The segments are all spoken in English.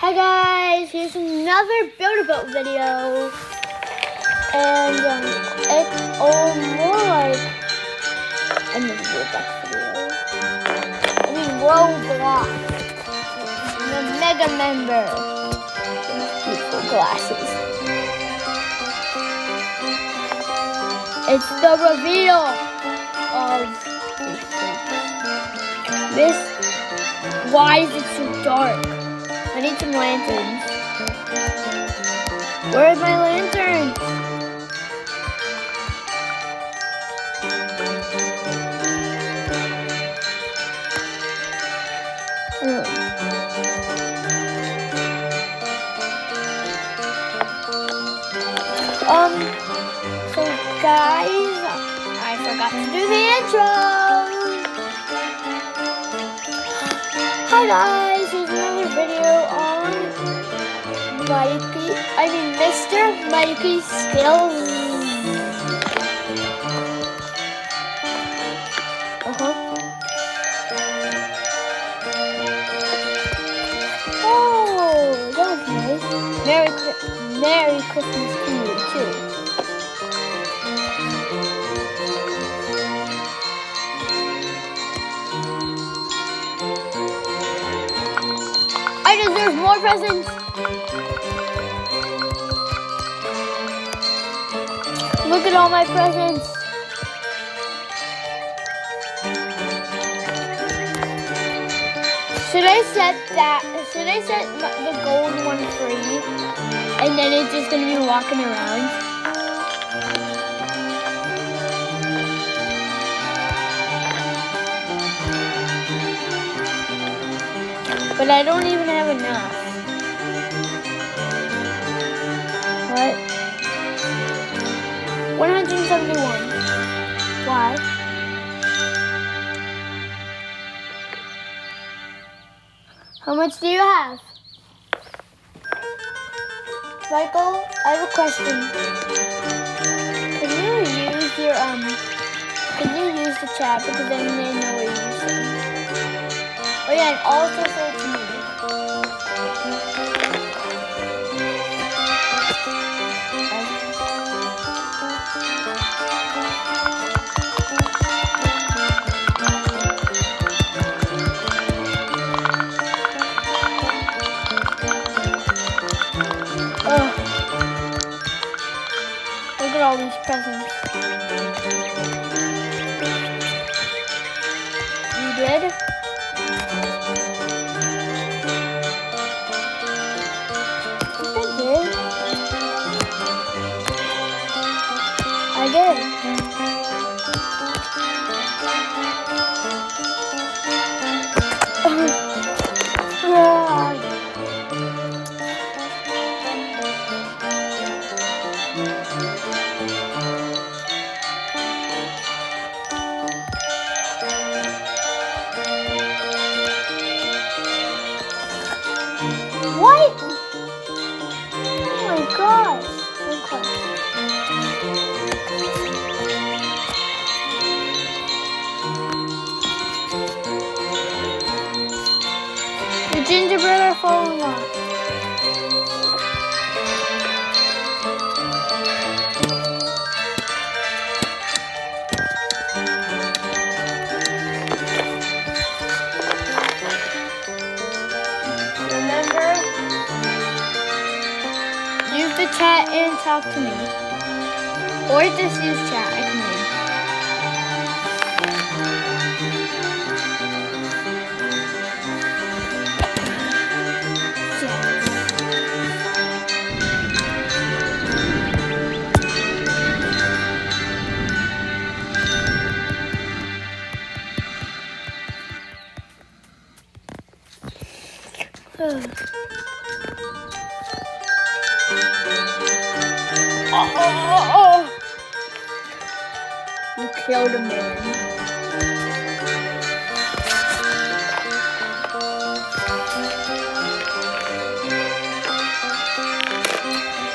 Hi guys, here's another Build-A-Boat video, and it's more like another Roblox video. I mean Roblox, the mega member, beautiful glasses. It's the reveal of this. Why is it so dark? I need some lanterns. Where are my lanterns? So guys, I forgot to do the intro. Hi guys, here's another video on Mr. Mikey's skills. Oh, that was nice. Merry Christmas to you too. I deserve more presents. Look at all my presents. Should I set the gold one free? And then it's just gonna be walking around? But I don't even have enough. What? 171. Why? How much do you have? Michael, I have a question. Can you use the chat, because then they know what you're saying. Oh yeah, and also say it to me. Look at all these presents. You did? I did. What? Oh my gosh. The gingerbread are falling off. Remember, use the chat and talk to me. Or just use chat, I can win. Oh. You killed a man.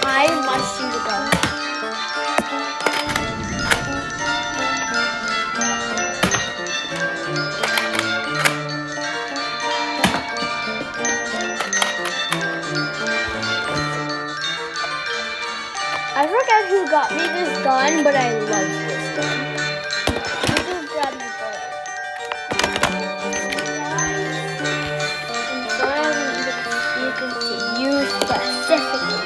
I must shoot a gun. who got me this gun, but I love this gun. This is grab my brother. And so I'm going to use specifically.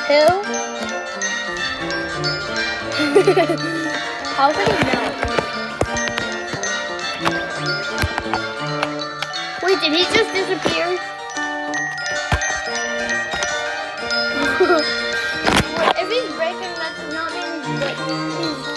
Who? How could he know? Wait, did he just disappear? Wait, if he's breaking, that does not mean he's